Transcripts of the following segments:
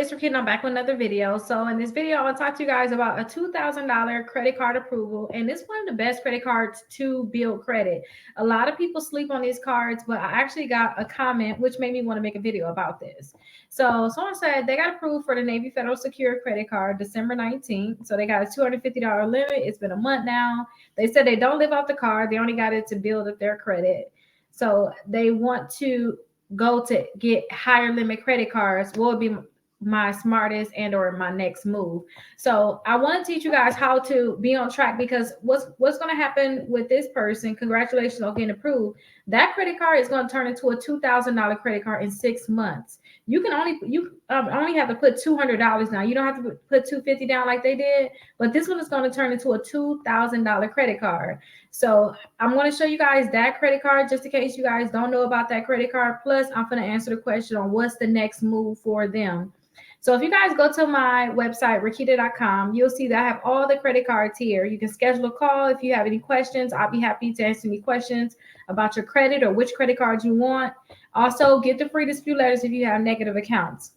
It's Rickita. I'm back with another video. So in this video, I want to talk to you guys about a $2,000 credit card approval. And it's one of the best credit cards to build credit. A lot of people sleep on these cards, but I actually got a comment which made me want to make a video about this. So someone said they got approved for the Navy Federal Secure credit card December 19th. So they got a $250 limit. It's been a month now. They said they don't live off the card. They only got it to build up their credit. So they want to go to get higher limit credit cards. What would be my smartest and or my next move? So I want to teach you guys how to be on track, because what's going to happen with this person, congratulations on getting approved, that credit card is going to turn into a $2,000 credit card in 6 months. You can only have to put $200 now. You don't have to put $250 down like they did, but this one is going to turn into a $2,000 credit card. So I'm going to show you guys that credit card just in case you guys don't know about that credit card. Plus I'm going to answer the question on what's the next move for them. So if you guys go to my website, Rickita.com, you'll see that I have all the credit cards here. You can schedule a call if you have any questions. I'll be happy to answer any questions about your credit or which credit cards you want. Also, get the free dispute letters if you have negative accounts.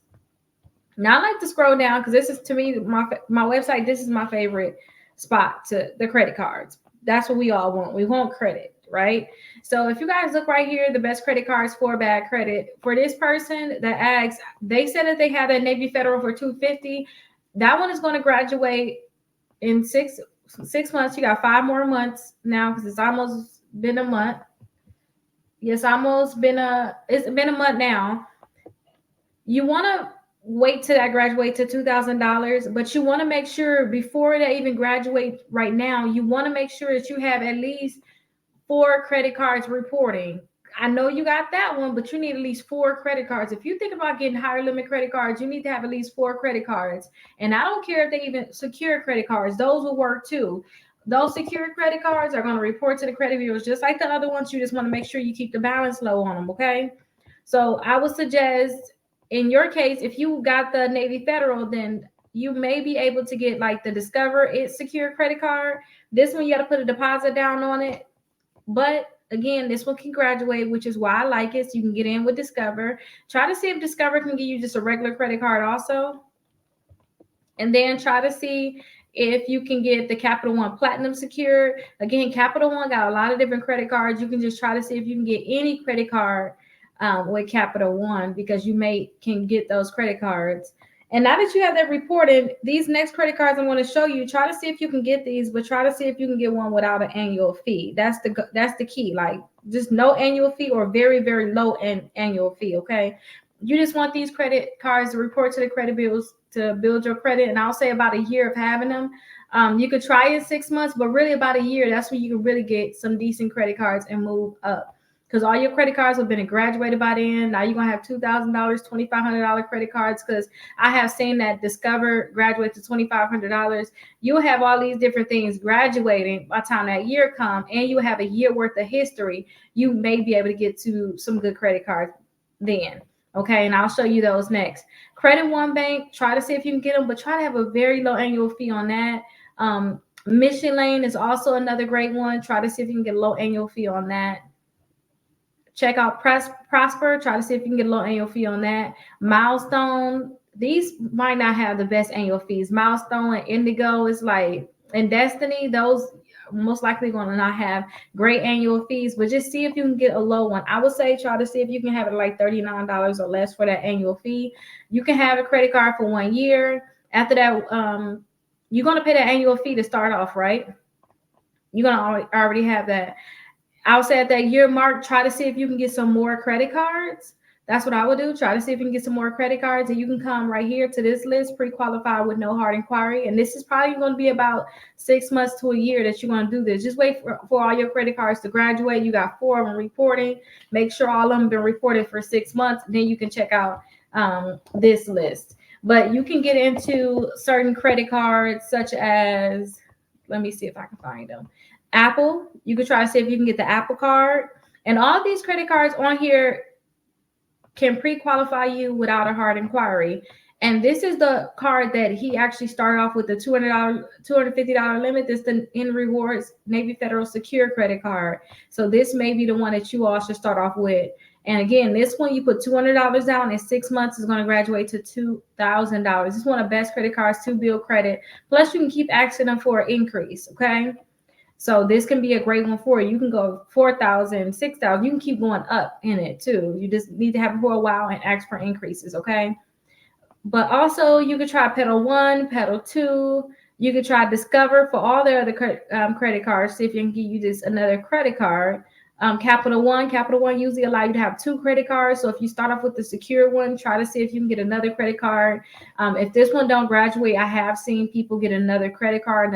Now I like to scroll down because this is, to me, my website, this is my favorite spot to the credit cards. That's what we all want. We want credit, right? So if you guys look right here, the best credit cards for bad credit. For this person that asks, they said that they had a Navy Federal for $250. That one is going to graduate in six months. You got 5 more months now because it's almost been a month. Yes, it's been a month now. You want to wait till that graduate to $2,000, but you want to make sure before they even graduate right now, you want to make sure that you have at least 4 credit cards reporting. I know you got that one, but you need at least 4 credit cards. If you think about getting higher limit credit cards, you need to have at least 4 credit cards. And I don't care if they even secure credit cards, those will work too. Those secure credit cards are going to report to the credit bureaus just like the other ones. You just want to make sure you keep the balance low on them, okay? So I would suggest, in your case, if you got the Navy Federal, then you may be able to get like the Discover It Secure credit card. This one, you got to put a deposit down on it. But again, this one can graduate, which is why I like it. So you can get in with Discover. Try to see if Discover can give you just a regular credit card also. And then try to see if you can get the Capital One Platinum Secure. Again, Capital One got a lot of different credit cards. You can just try to see if you can get any credit card with Capital One, because you can get those credit cards. And now that you have that reported, these next credit cards I'm going to show you, try to see if you can get these, but try to see if you can get one without an annual fee. That's the key. Like, just no annual fee or very, very low annual fee, okay? You just want these credit cards to report to the credit bureaus to build your credit. And I'll say about a year of having them. You could try it 6 months, but really about a year, that's when you can really get some decent credit cards and move up. Because all your credit cards have been graduated by then. Now you're going to have $2,000, $2,500 credit cards, because I have seen that Discover graduate to $2,500. You'll have all these different things graduating by the time that year comes, and you have a year worth of history. You may be able to get to some good credit cards then. Okay, and I'll show you those next. Credit One Bank, try to see if you can get them, but try to have a very low annual fee on that. Mission Lane is also another great one. Try to see if you can get a low annual fee on that. Check out Prosper. Try to see if you can get a low annual fee on that. Milestone. These might not have the best annual fees. Milestone and Indigo is like, and Destiny, those most likely going to not have great annual fees, but just see if you can get a low one. I would say try to see if you can have it like $39 or less for that annual fee. You can have a credit card for 1 year. After that, you're going to pay that annual fee to start off, right? You're going to already have that. I would say at that year mark, try to see if you can get some more credit cards. That's what I would do. Try to see if you can get some more credit cards, and you can come right here to this list, pre-qualified with no hard inquiry. And this is probably going to be about 6 months to a year that you're going to do this. Just wait for all your credit cards to graduate. You got 4 of them reporting. Make sure all of them have been reported for 6 months. Then you can check out this list. But you can get into certain credit cards such as, let me see if I can find them. Apple, you could try to see if you can get the Apple card. And all of these credit cards on here can pre-qualify you without a hard inquiry. And this is the card that he actually started off with, the $250 limit. This is the In Rewards Navy Federal Secure credit card. So this may be the one that you all should start off with. And again, this one you put $200 down, in 6 months is going to graduate to $2,000. This is one of the best credit cards to build credit. Plus, you can keep asking them for an increase. Okay. So this can be a great one for you. You can go 4,000, 6,000. You can keep going up in it too. You just need to have it for a while and ask for increases. Okay. But also, you could try Pedal One, Pedal Two. You could try Discover for all their other credit cards. See if you can give you just another credit card. Capital One usually allow you to have two credit cards. So if you start off with the secure one, try to see if you can get another credit card. If this one don't graduate, I have seen people get another credit card,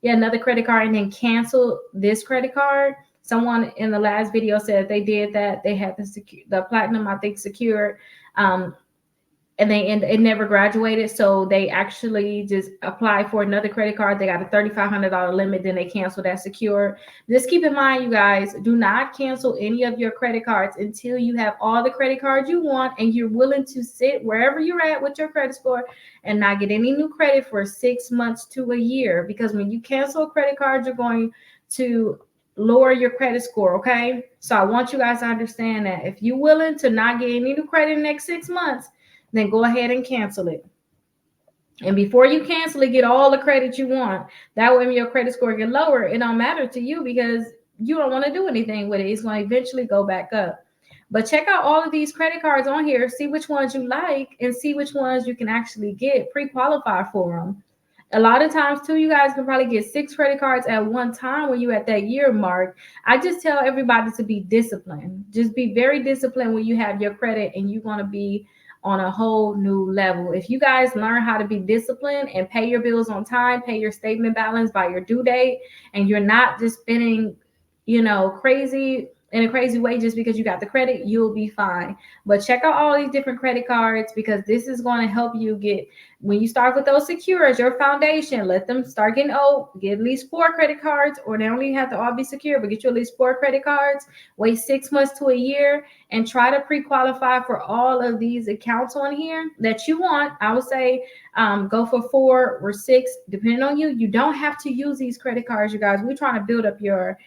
another credit card, and then cancel this credit card. Someone in the last video said they did that. They had the platinum, I think, secured. And it never graduated, so they actually just applied for another credit card. They got a $3,500 limit, then they canceled that secure. Just keep in mind, you guys, do not cancel any of your credit cards until you have all the credit cards you want and you're willing to sit wherever you're at with your credit score and not get any new credit for 6 months to a year. Because when you cancel a credit card, you're going to lower your credit score. Okay, so I want you guys to understand that if you're willing to not get any new credit in the next 6 months, then go ahead and cancel it. And before you cancel it, get all the credit you want. That way, when your credit score get lower, it don't matter to you because you don't want to do anything with it. It's going to eventually go back up. But check out all of these credit cards on here. See which ones you like and see which ones you can actually get pre-qualified for them. A lot of times too, you guys can probably get 6 credit cards at one time when you're at that year mark. I just tell everybody to be disciplined. Just be very disciplined when you have your credit and you want to be on a whole new level. If you guys learn how to be disciplined and pay your bills on time, pay your statement balance by your due date, and you're not just spending, crazy in a crazy way just because you got the credit, you'll be fine. But check out all these different credit cards because this is going to help you get, when you start with those secure as your foundation, let them start getting old, get at least 4 credit cards, or they only have to all be secure, but get you at least 4 credit cards, wait 6 months to a year, and try to pre-qualify for all of these accounts on here that you want. I would say go for 4 or 6, depending on you. You don't have to use these credit cards, you guys. We're trying to build up your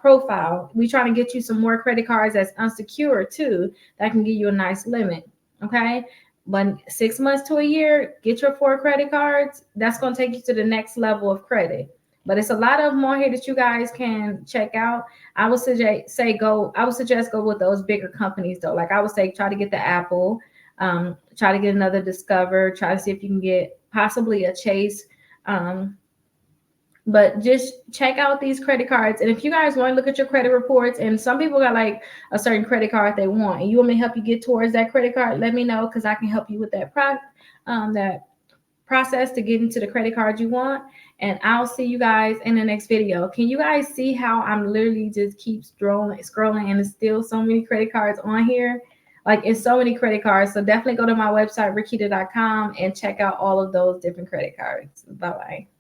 profile. We're trying to get you some more credit cards that's unsecured too, that can give you a nice limit. Okay. But 6 months to a year, get your 4 credit cards. That's going to take you to the next level of credit. But it's a lot of them on here that you guys can check out. I would suggest go with those bigger companies though. Like I would say, try to get the Apple, try to get another Discover, try to see if you can get possibly a Chase. But just check out these credit cards. And if you guys want to look at your credit reports, and some people got like a certain credit card they want, and you want me to help you get towards that credit card, let me know because I can help you with that process to get into the credit card you want. And I'll see you guys in the next video. Can you guys see how I'm literally just keep scrolling and there's still so many credit cards on here? Like it's so many credit cards. So definitely go to my website, Rickita.com, and check out all of those different credit cards. Bye-bye.